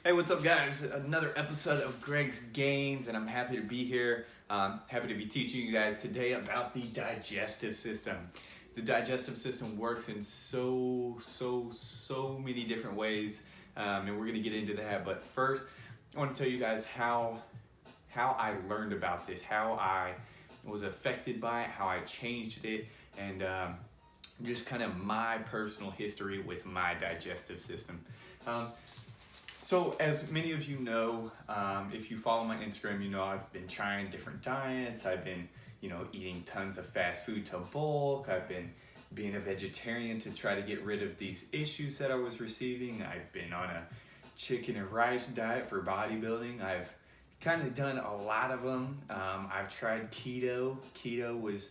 Hey, what's up, guys? Another episode of Greg's Gains, and I'm happy to be here. Happy to be teaching you guys today about the digestive system. The digestive system works in so many different ways, and we're going to get into that. But first, I want to tell you guys how I learned about this, how I was affected by it, how I changed it, and just kind of my personal history with my digestive system. So as many of you know, if you follow my Instagram, you know I've been trying different diets. I've been, eating tons of fast food to bulk. I've been being a vegetarian to try to get rid of these issues that I was receiving. I've been on a chicken and rice diet for bodybuilding. I've kind of done a lot of them. I've tried keto. Keto was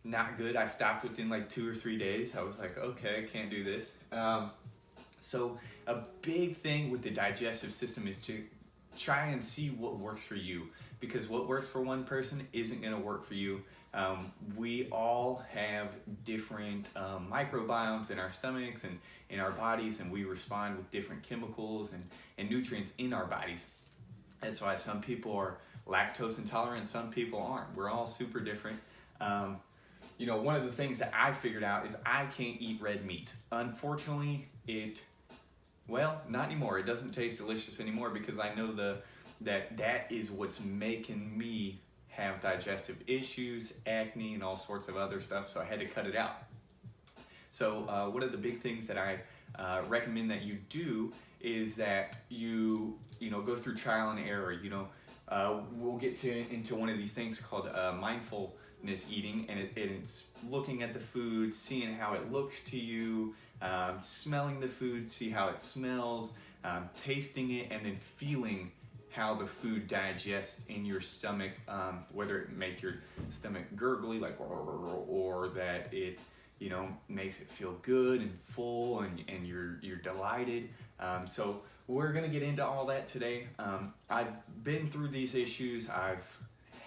not good. I stopped within like 2 or 3 days. I was like, okay, I can't do this. So a big thing with the digestive system is to try and see what works for you, because what works for one person isn't going to work for you. We all have different microbiomes in our stomachs and in our bodies, and we respond with different chemicals and nutrients in our bodies. That's why some people are lactose intolerant, some people aren't. We're all super different. One of the things that I figured out is I can't eat red meat. Unfortunately, not anymore. It doesn't taste delicious anymore because I know that is what's making me have digestive issues, acne, and all sorts of other stuff, so I had to cut it out. So one of the big things that I recommend that you do is that you go through trial and error. We'll get into one of these things called mindfulness eating, and it's looking at the food, seeing how it looks to you, smelling the food, see how it smells, tasting it, and then feeling how the food digests in your stomach, whether it make your stomach gurgly, like, or that it makes it feel good and full, and you're delighted. So we're gonna get into all that today. I've been through these issues.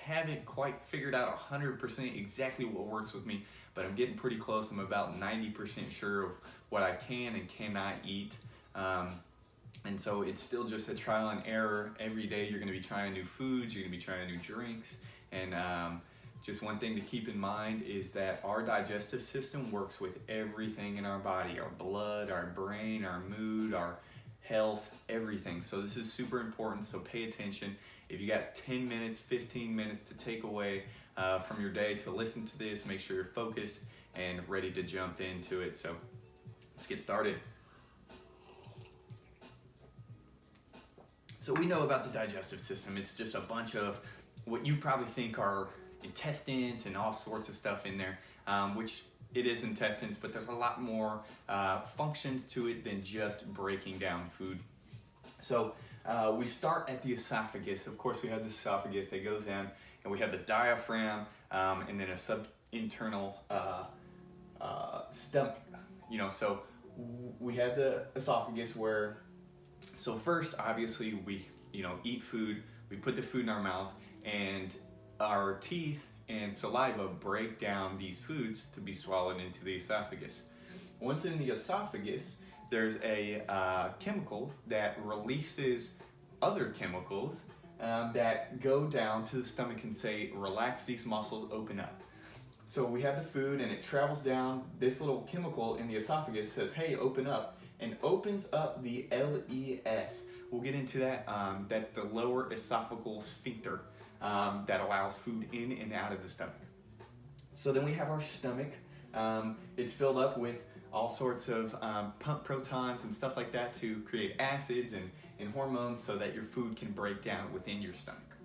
Haven't quite figured out 100% exactly what works with me, but I'm getting pretty close. I'm about 90% sure of what I can and cannot eat. And so it's still just a trial and error. Every day you're gonna be trying new foods, you're gonna be trying new drinks, and just one thing to keep in mind is that our digestive system works with everything in our body, our blood, our brain, our mood, our health, everything. So this is super important, so pay attention. If you got 10 minutes, 15 minutes to take away from your day to listen to this, make sure you're focused and ready to jump into it. So let's get started. So we know about the digestive system. It's just a bunch of what you probably think are intestines and all sorts of stuff in there, which it is intestines, but there's a lot more functions to it than just breaking down food. So we start at the esophagus. Of course, we have the esophagus that goes down, and we have the diaphragm, and then a sub-internal stomach. So we have the esophagus so first, obviously, we eat food, we put the food in our mouth, and our teeth and saliva break down these foods to be swallowed into the esophagus. Once in the esophagus, there's a chemical that releases other chemicals that go down to the stomach and say, relax these muscles, open up. So we have the food and it travels down. This little chemical in the esophagus says, hey, open up, and opens up the LES. We'll get into that. That's the lower esophageal sphincter that allows food in and out of the stomach. So then we have our stomach. It's filled up with all sorts of pump protons and stuff like that to create acids and hormones so that your food can break down within your stomach.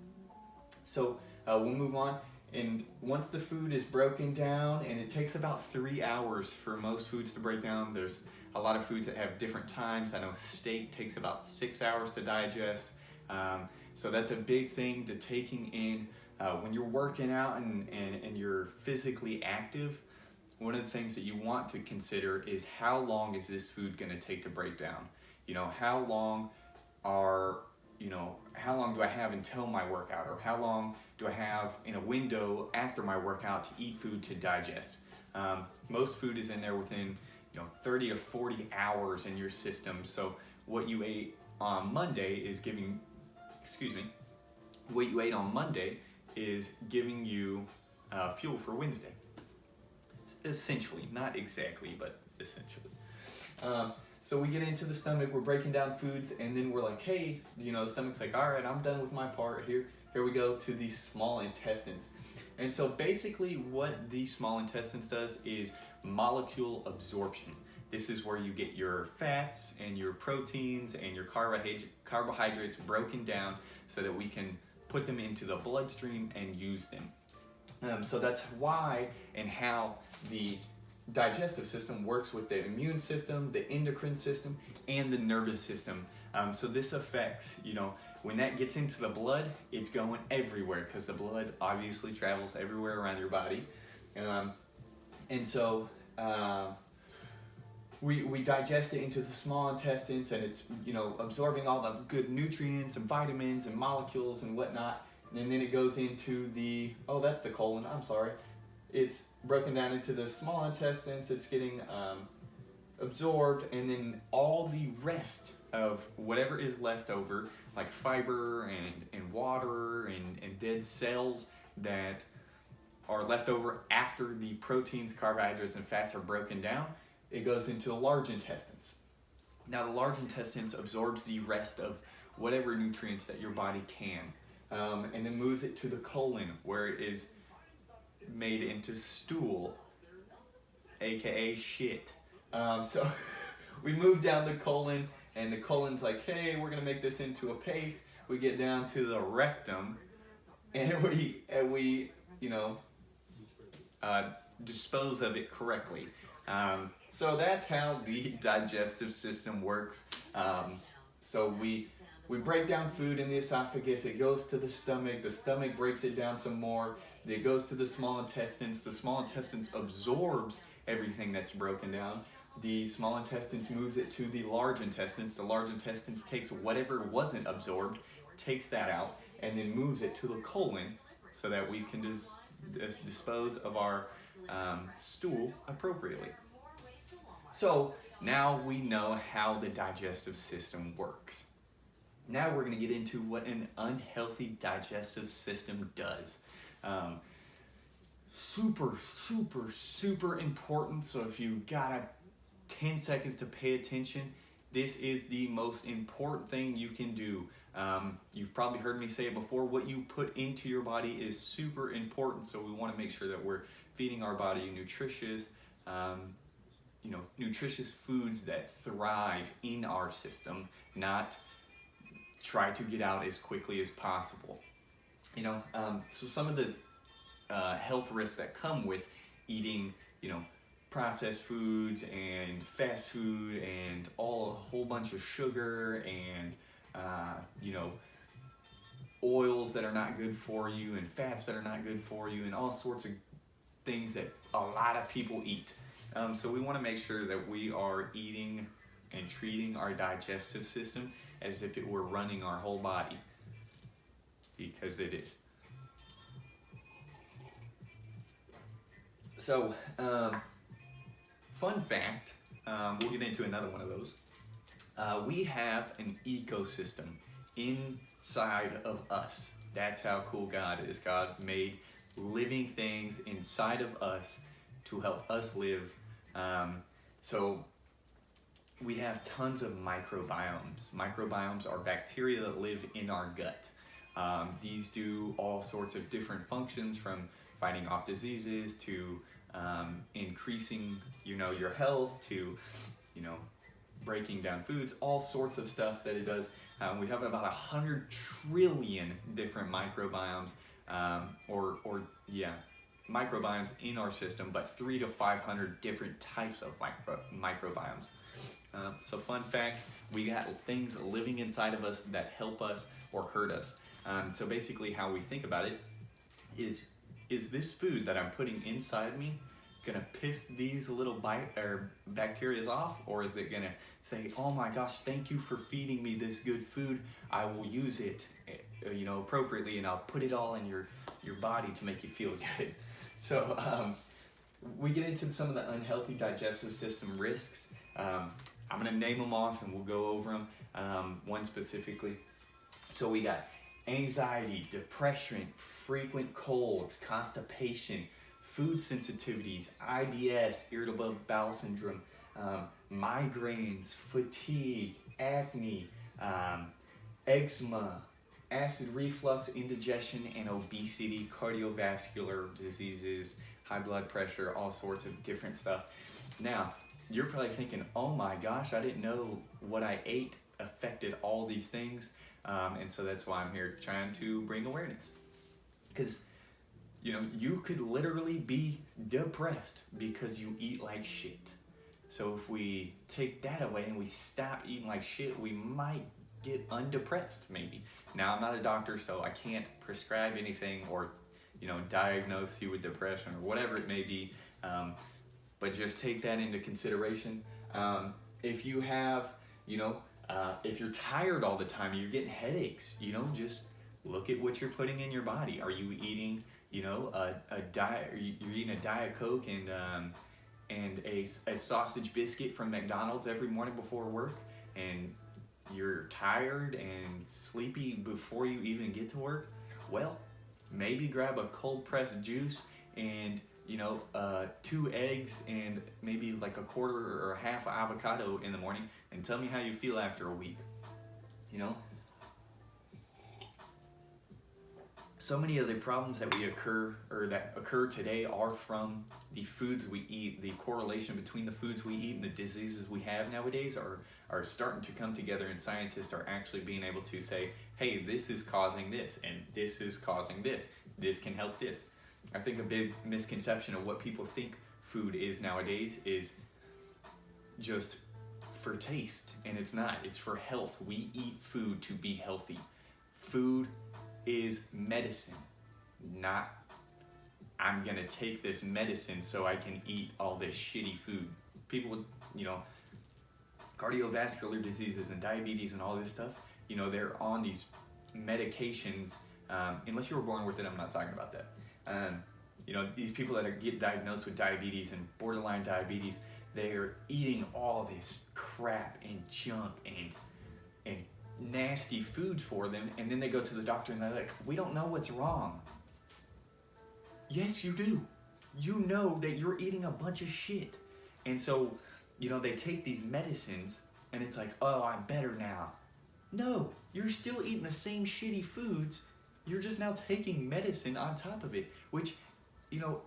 So we'll move on. And once the food is broken down, and it takes about 3 hours for most foods to break down. There's a lot of foods that have different times. I know steak takes about 6 hours to digest. So that's a big thing to taking in when you're working out and you're physically active. One of the things that you want to consider is how long is this food going to take to break down? How long do I have until my workout, or how long do I have in a window after my workout to eat food to digest? Most food is in there within 30 to 40 hours in your system. So what you ate on Monday is giving, what you ate on Monday is giving you fuel for Wednesday. Essentially, not exactly, but essentially. So we get into the stomach, we're breaking down foods, and then we're like, hey, the stomach's like, all right, I'm done with my part. Here we go to the small intestines. And so basically what the small intestines does is molecule absorption. This is where you get your fats and your proteins and your carbohydrates broken down so that we can put them into the bloodstream and use them. So that's why and how the digestive system works with the immune system, the endocrine system, and the nervous system. So this affects, when that gets into the blood, it's going everywhere because the blood obviously travels everywhere around your body. And so we digest it into the small intestines, and it's, absorbing all the good nutrients and vitamins and molecules and whatnot. And then it goes into that's the colon, I'm sorry. It's broken down into the small intestines, it's getting absorbed, and then all the rest of whatever is left over, like fiber and water and dead cells that are left over after the proteins, carbohydrates, and fats are broken down, it goes into the large intestines. Now the large intestines absorbs the rest of whatever nutrients that your body can, and then moves it to the colon, where it is made into stool, aka shit. So we move down the colon, and the colon's like, hey, we're gonna make this into a paste. We get down to the rectum, and we dispose of it correctly. So that's how the digestive system works. So we break down food in the esophagus, it goes to the stomach breaks it down some more, it goes to the small intestines absorbs everything that's broken down, the small intestines moves it to the large intestines takes whatever wasn't absorbed, takes that out, and then moves it to the colon so that we can dispose of our stool appropriately. So now we know how the digestive system works. Now we're going to get into what an unhealthy digestive system does. Super important. So if you got 10 seconds to pay attention, this is the most important thing you can do. You've probably heard me say it before, what you put into your body is super important. So we want to make sure that we're feeding our body nutritious foods that thrive in our system, not try to get out as quickly as possible. So some of the health risks that come with eating, processed foods and fast food and a whole bunch of sugar and, oils that are not good for you and fats that are not good for you and all sorts of things that a lot of people eat. So we want to make sure that we are eating and treating our digestive system as if it were running our whole body, because it is. So, fun fact, we'll get into another one of those. We have an ecosystem inside of us. That's how cool God is. God made living things inside of us to help us live. So we have tons of microbiomes. Microbiomes are bacteria that live in our gut. These do all sorts of different functions, from fighting off diseases to increasing, your health, to, breaking down foods, all sorts of stuff that it does. We have about 100 trillion different microbiomes, microbiomes in our system, but 300 to 500 different types of microbiomes. So fun fact, we got things living inside of us that help us or hurt us. So basically how we think about it is this food that I'm putting inside me gonna piss these little bacteria off, or is it gonna say, oh my gosh, thank you for feeding me this good food, I will use it appropriately, and I'll put it all in your body to make you feel good. So we get into some of the unhealthy digestive system risks. I'm gonna name them off and we'll go over them, one specifically. So we got anxiety, depression, frequent colds, constipation, food sensitivities, IBS, irritable bowel syndrome, migraines, fatigue, acne, eczema, acid reflux, indigestion, and obesity, cardiovascular diseases, high blood pressure, all sorts of different stuff. Now, you're probably thinking, oh my gosh, I didn't know what I ate affected all these things. And so that's why I'm here trying to bring awareness. Because, you know, you could literally be depressed because you eat like shit. So if we take that away and we stop eating like shit, we might get undepressed, maybe. Now, I'm not a doctor, so I can't prescribe anything or, you know, diagnose you with depression or whatever it may be. But just take that into consideration. If you have, you know, if you're tired all the time, you're getting headaches, you know, just look at what you're putting in your body. Are you eating, you know, a diet? You're eating a Diet Coke and a sausage biscuit from McDonald's every morning before work, and you're tired and sleepy before you even get to work? Well, maybe grab a cold pressed juice and, you know, 2 eggs and maybe like a quarter or a half avocado in the morning, and tell me how you feel after a week. You know, so many of the problems that occur today are from the foods we eat. The correlation between the foods we eat and the diseases we have nowadays are starting to come together, and scientists are actually being able to say, hey, this is causing this, and this is causing this. This can help this. I think a big misconception of what people think food is nowadays is just for taste, and it's not. It's for health. We eat food to be healthy. Food is medicine, not I'm gonna take this medicine so I can eat all this shitty food. People with, you know, cardiovascular diseases and diabetes and all this stuff, you know, they're on these medications. Unless you were born with it, I'm not talking about that. You know, these people that get diagnosed with diabetes and borderline diabetes, they're eating all this crap and junk and nasty foods for them, and then they go to the doctor and they're like, we don't know what's wrong. Yes, you do. You know that you're eating a bunch of shit. And so, you know, they take these medicines and it's like, oh, I'm better now. No, you're still eating the same shitty foods. You're just now taking medicine on top of it, which, you know,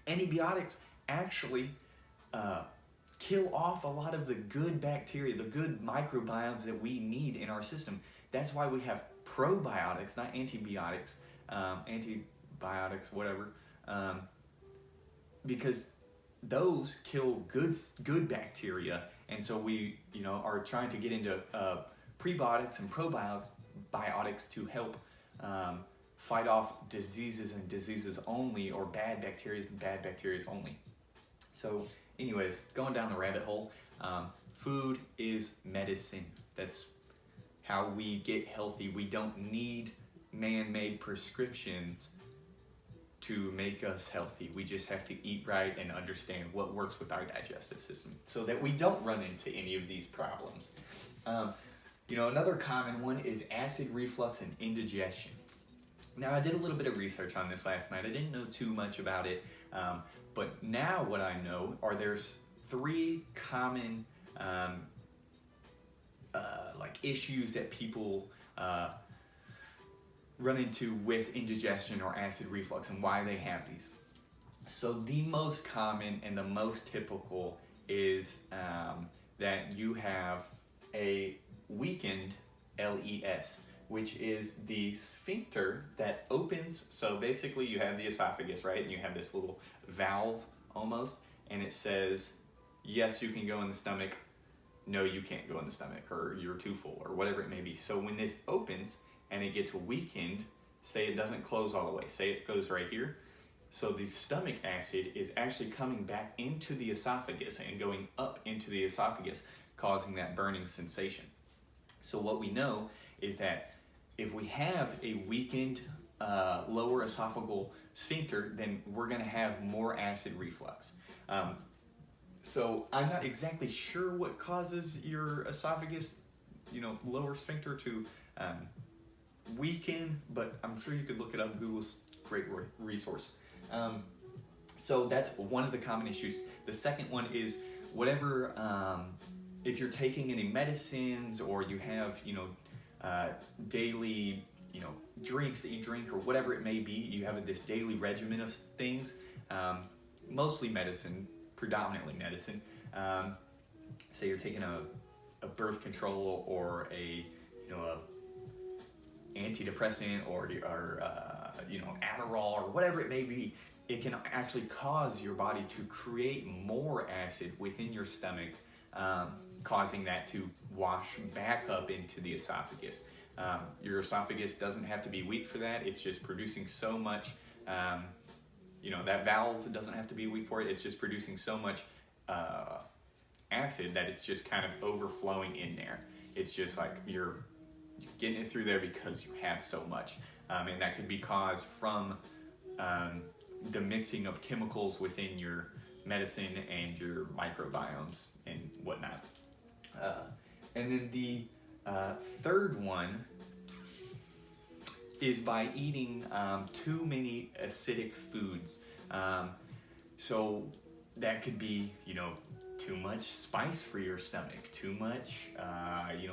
antibiotics actually kill off a lot of the good bacteria, the good microbiomes that we need in our system. That's why we have probiotics, not antibiotics, whatever, because those kill good bacteria, and so we, you know, are trying to get into prebiotics and probiotics to help fight off diseases and diseases only, or bad bacteria and bad bacteria only. So anyways, going down the rabbit hole, food is medicine. That's how we get healthy. We don't need man-made prescriptions to make us healthy. We just have to eat right and understand what works with our digestive system so that we don't run into any of these problems. You know, another common one is acid reflux and indigestion. Now, I did a little bit of research on this last night. I didn't know too much about it, but now what I know are there's 3 common like issues that people run into with indigestion or acid reflux and why they have these. So the most common and the most typical is that you have a weakened LES, which is the sphincter that opens. So basically you have the esophagus, right? And you have this little valve almost, and it says, yes, you can go in the stomach. No, you can't go in the stomach, or you're too full, or whatever it may be. So when this opens and it gets weakened, say it doesn't close all the way, say it goes right here. So the stomach acid is actually coming back into the esophagus and going up into the esophagus, causing that burning sensation. So what we know is that if we have a weakened lower esophageal sphincter, then we're gonna have more acid reflux. So I'm not exactly sure what causes your esophagus, lower sphincter to weaken, but I'm sure you could look it up. Google's a great resource. So that's one of the common issues. The second one is whatever, if you're taking any medicines or you have, daily, drinks that you drink or whatever it may be, you have this daily regimen of things, mostly medicine, predominantly medicine. Say you're taking a birth control or a antidepressant or Adderall or whatever it may be, it can actually cause your body to create more acid within your stomach, causing that to wash back up into the esophagus. Your esophagus doesn't have to be weak for that. It's just producing so much, that valve doesn't have to be weak for it. It's just producing so much acid that it's just kind of overflowing in there. It's just like you're getting it through there because you have so much. And that could be caused from the mixing of chemicals within your medicine and your microbiomes and whatnot. And then the third one is by eating too many acidic foods. So that could be, too much spice for your stomach, too much,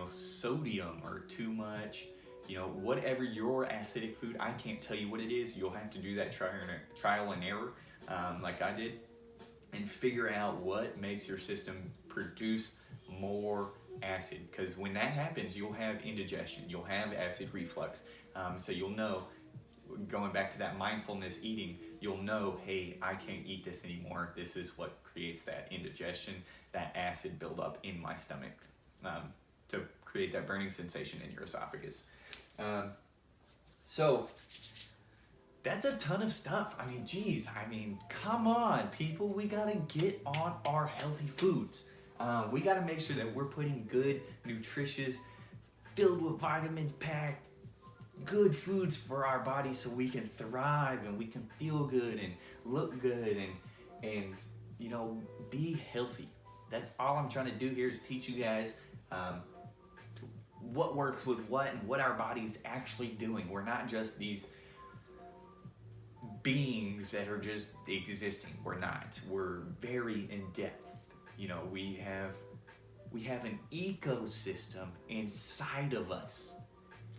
sodium, or too much, whatever your acidic food. I can't tell you what it is. You'll have to do that trial and error, like I did, and figure out what makes your system produce more acid. Because when that happens, you'll have indigestion, you'll have acid reflux. So you'll know, going back to that mindfulness eating, you'll know, hey, I can't eat this anymore. This is what creates that indigestion, that acid buildup in my stomach, to create that burning sensation in your esophagus. So that's a ton of stuff. Geez, come on, people. We gotta get on our healthy foods. We gotta make sure that we're putting good, nutritious, filled with vitamins, packed, good foods for our body so we can thrive and we can feel good and look good and be healthy. That's all I'm trying to do here, is teach you guys what works with what and what our body's actually doing. We're not just these beings that are just existing. We're not. We're very in depth. We have an ecosystem inside of us.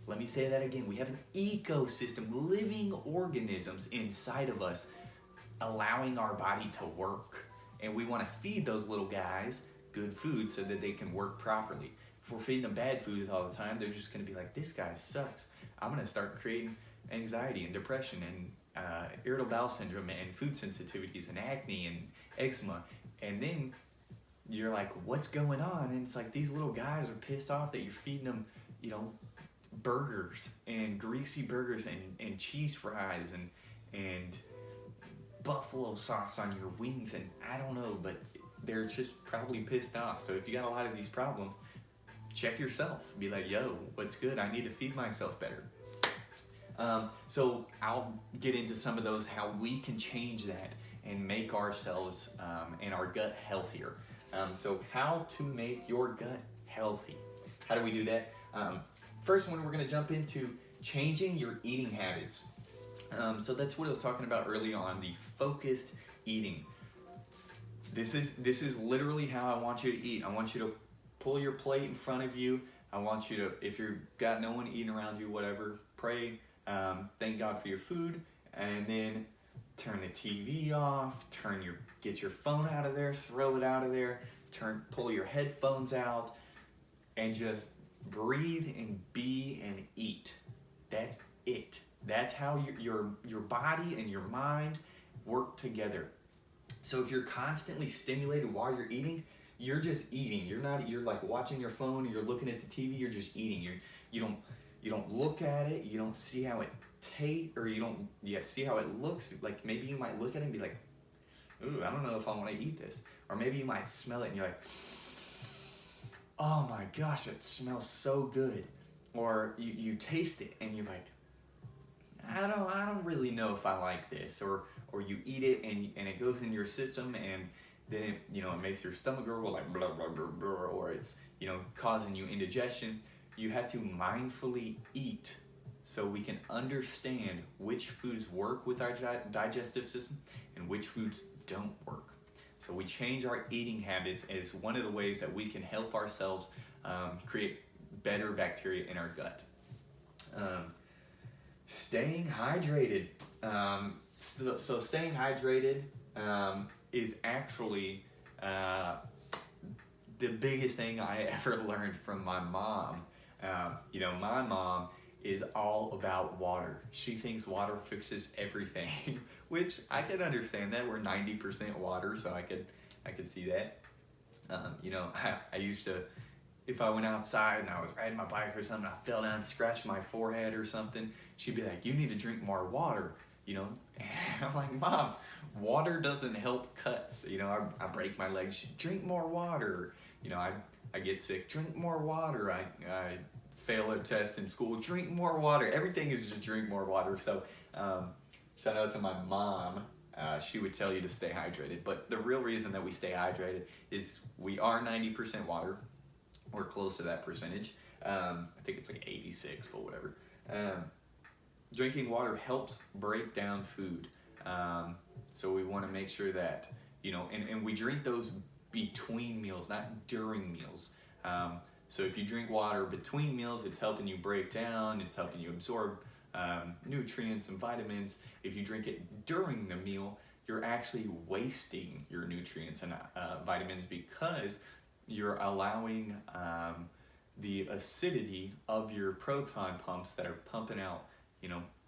Let me say that again. We have an ecosystem, living organisms inside of us, allowing our body to work. And we want to feed those little guys good food so that they can work properly. If we're feeding them bad foods all the time, they're just going to be like, this guy sucks. I'm going to start creating anxiety and depression and irritable bowel syndrome and food sensitivities and acne and eczema. And then you're like, what's going on? And it's like, these little guys are pissed off that you're feeding them, burgers and greasy burgers and cheese fries and buffalo sauce on your wings, and I don't know, but they're just probably pissed off. So if you got a lot of these problems, check yourself. Be like, yo, what's good? I need to feed myself better. So I'll get into some of those, how we can change that and make ourselves and our gut healthier. So how to make your gut healthy. How do we do that? First one, we're going to jump into changing your eating habits. So that's what I was talking about early on, the focused eating. This is literally how I want you to eat. I want you to pull your plate in front of you. I want you to, if you've got no one eating around you, whatever, pray, thank God for your food, and then turn the TV off, get your phone out of there, throw it out of there, pull your headphones out, and just breathe and be and eat. That's it. That's how your body and your mind work together. So if you're constantly stimulated while you're eating, you're just eating. You're like watching your phone, you're looking at the TV, you're just eating. You don't look at it, you don't see how it tastes, or you don't see how it looks. Like maybe you might look at it and be like, ooh, I don't know if I want to eat this. Or maybe you might smell it and you're like, oh my gosh, it smells so good. Or you taste it and you're like, I don't really know if I like this. Or you eat it and it goes into your system then it, it makes your stomach gurgle like blah, blah, blah, blah, or it's, causing you indigestion. You have to mindfully eat so we can understand which foods work with our digestive system and which foods don't work. So we change our eating habits as one of the ways that we can help ourselves create better bacteria in our gut. Staying hydrated. So staying hydrated is actually the biggest thing I ever learned from my mom. My mom is all about water. She thinks water fixes everything, which I can understand that. We're 90% water, so I could see that. I used to, if I went outside and I was riding my bike or something, I fell down and scratched my forehead or something, she'd be like, "You need to drink more water." And I'm like, "Mom, water doesn't help cuts." I break my leg, she, "Drink more water." I get sick, "Drink more water." I fail a test in school, "Drink more water." Everything is just drink more water. So shout out to my mom. She would tell you to stay hydrated, but the real reason that we stay hydrated is we are 90% water. We're close to that percentage. I think it's like 86, but whatever. Drinking water helps break down food. So we want to make sure that, and we drink those between meals, not during meals. So if you drink water between meals, it's helping you break down, it's helping you absorb nutrients and vitamins. If you drink it during the meal, you're actually wasting your nutrients and vitamins because you're allowing the acidity of your proton pumps that are pumping out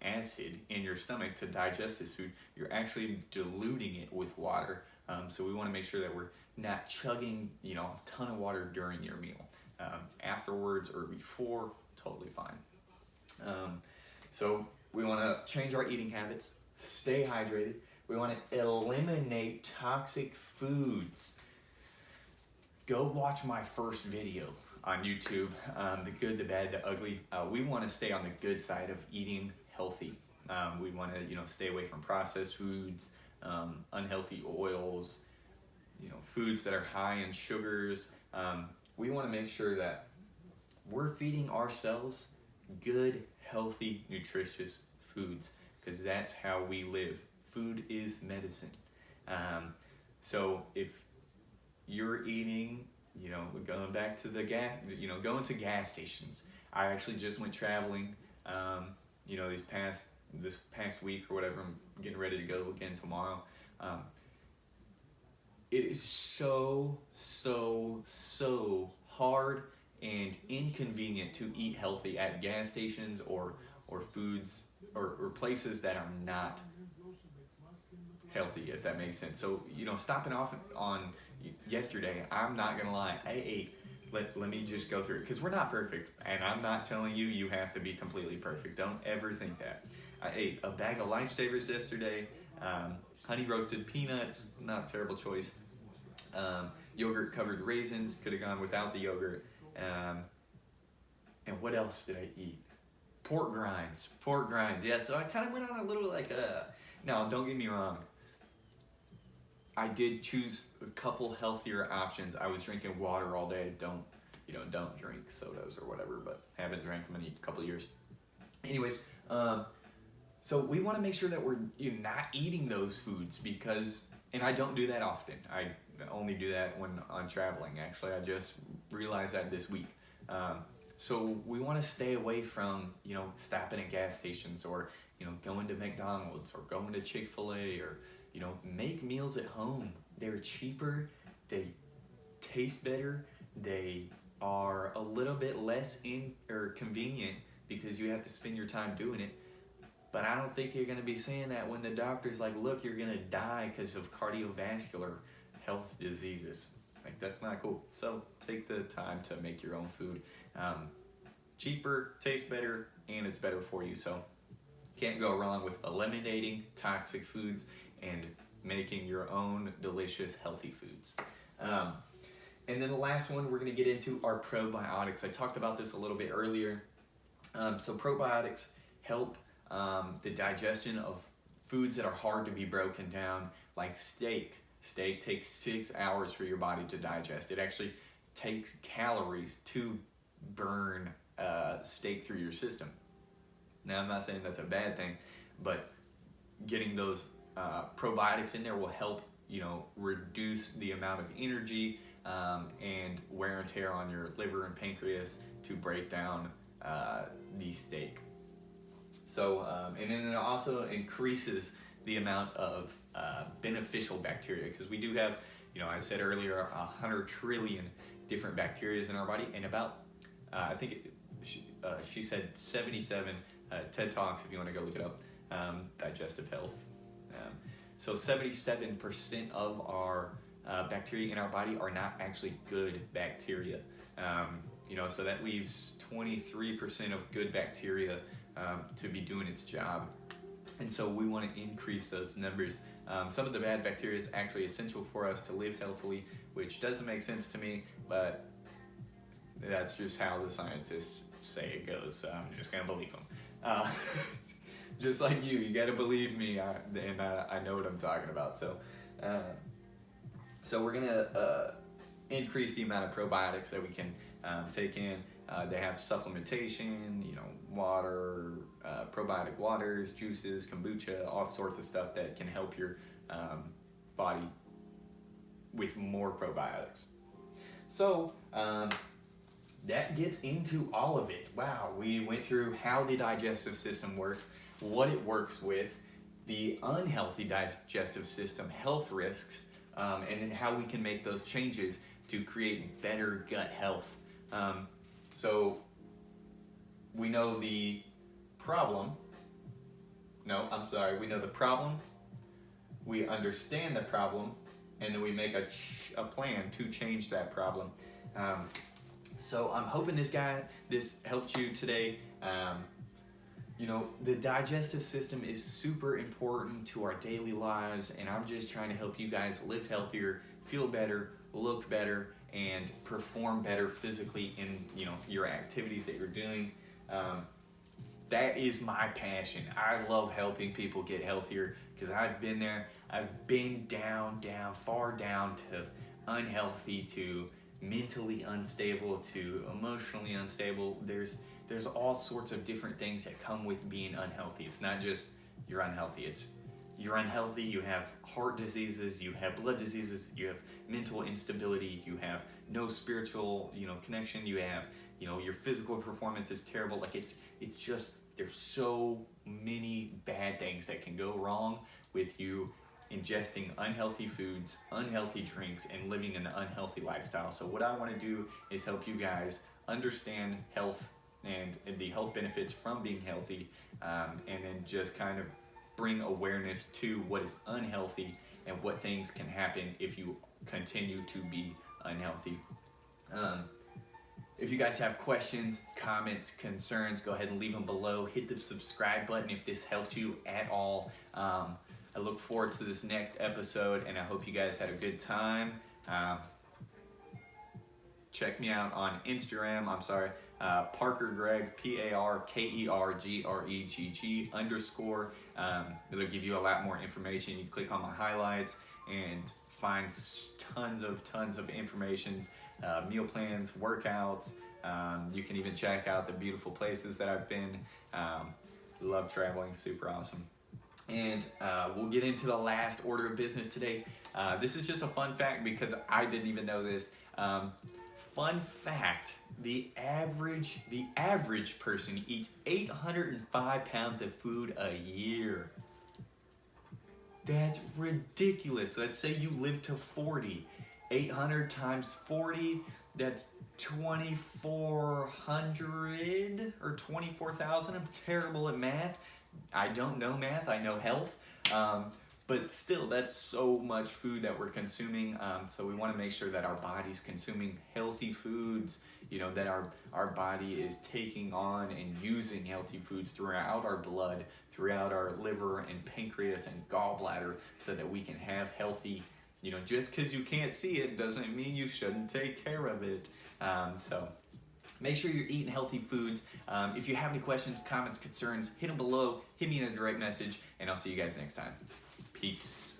acid in your stomach to digest this food. You're actually diluting it with water. So we want to make sure that we're not chugging a ton of water during your meal. Afterwards or before, totally fine. So we want to change our eating habits, stay hydrated. We want to eliminate toxic foods. Go watch my first video on YouTube, The Good, the Bad, the Ugly. We want to stay on the good side of eating healthy. We want to stay away from processed foods, unhealthy oils, foods that are high in sugars. We want to make sure that we're feeding ourselves good, healthy, nutritious foods, because that's how we live. Food is medicine. So if you're eating, going back to the gas, going to gas stations. I actually just went traveling, this past week or whatever. I'm getting ready to go again tomorrow. It is so hard and inconvenient to eat healthy at gas stations or foods or places that are not healthy, if that makes sense. So, stopping off on yesterday, I'm not gonna lie, I ate, let me just go through it, because we're not perfect, and I'm not telling you have to be completely perfect. Don't ever think that. I ate a bag of Lifesavers yesterday, honey roasted peanuts, not a terrible choice, yogurt covered raisins, could have gone without the yogurt, and what else did I eat? Pork grinds, yeah, so I kind of went on a little now don't get me wrong, I did choose a couple healthier options. I was drinking water all day. Don't drink sodas or whatever, but haven't drank them in a couple of years. Anyways, so we want to make sure that we're not eating those foods and I don't do that often. I only do that when I'm traveling. Actually, I just realized that this week. So we want to stay away from, stopping at gas stations or, going to McDonald's or going to Chick-fil-A or, make meals at home. They're cheaper, they taste better, they are a little bit less convenient because you have to spend your time doing it. But I don't think you're going to be saying that when the doctor's like, "Look, you're going to die because of cardiovascular health diseases." Like, that's not cool. So take the time to make your own food. Cheaper, tastes better, and it's better for you. So can't go wrong with eliminating toxic foods and making your own delicious, healthy foods. And then the last one we're going to get into are probiotics. I talked about this a little bit earlier. So probiotics help the digestion of foods that are hard to be broken down, like steak. Steak takes 6 hours for your body to digest. It actually takes calories to burn steak through your system. Now, I'm not saying that's a bad thing, but getting those probiotics in there will help, reduce the amount of energy and wear and tear on your liver and pancreas to break down the steak. So, and then it also increases the amount of beneficial bacteria, because we do have, I said earlier, 100 trillion different bacteria in our body, and about, I think she said 77, TED Talks, if you want to go look it up, digestive health. So 77% of our bacteria in our body are not actually good bacteria. So that leaves 23% of good bacteria to be doing its job. And so we want to increase those numbers. Some of the bad bacteria is actually essential for us to live healthily, which doesn't make sense to me, but that's just how the scientists say it goes, so I'm just going to believe them. Just like you got to believe me, and I know what I'm talking about. So we're going to increase the amount of probiotics that we can take in. They have supplementation, water, probiotic waters, juices, kombucha, all sorts of stuff that can help your body with more probiotics. So that gets into all of it. Wow, we went through how the digestive system works, what it works with, the unhealthy digestive system health risks, and then how we can make those changes to create better gut health. So we know the problem. We know the problem, we understand the problem, and then we make a plan to change that problem. So I'm hoping this helped you today. The digestive system is super important to our daily lives, and I'm just trying to help you guys live healthier, feel better, look better, and perform better physically in your activities that you're doing. That is my passion. I love helping people get healthier because I've been there. I've been down, far down to unhealthy, to mentally unstable, to emotionally unstable. There's all sorts of different things that come with being unhealthy. It's not just you're unhealthy. It's you're unhealthy, you have heart diseases, you have blood diseases, you have mental instability, you have no spiritual, connection, you have, your physical performance is terrible. Like it's just, there's so many bad things that can go wrong with you ingesting unhealthy foods, unhealthy drinks, and living an unhealthy lifestyle. So what I want to do is help you guys understand health and the health benefits from being healthy, and then just kind of bring awareness to what is unhealthy and what things can happen if you continue to be unhealthy. If you guys have questions, comments, concerns, go ahead and leave them below. Hit the subscribe button if this helped you at all. I look forward to this next episode, and I hope you guys had a good time. Check me out on Instagram. Parker Greg, PARKERGREGG _. It'll give you a lot more information. You click on my highlights and find tons of information, meal plans, workouts. You can even check out the beautiful places that I've been. Love traveling, super awesome. And we'll get into the last order of business today. This is just a fun fact because I didn't even know this. Fun fact, the average person eats 805 pounds of food a year. That's ridiculous. Let's say you live to 40. 800 times 40, that's 2,400 or 24,000. I'm terrible at math. I don't know math, I know health. But still, that's so much food that we're consuming. So we want to make sure that our body's consuming healthy foods, that our body is taking on and using healthy foods throughout our blood, throughout our liver and pancreas and gallbladder, so that we can have healthy, just because you can't see it doesn't mean you shouldn't take care of it. So make sure you're eating healthy foods. If you have any questions, comments, concerns, hit them below, hit me in a direct message, and I'll see you guys next time. Peace.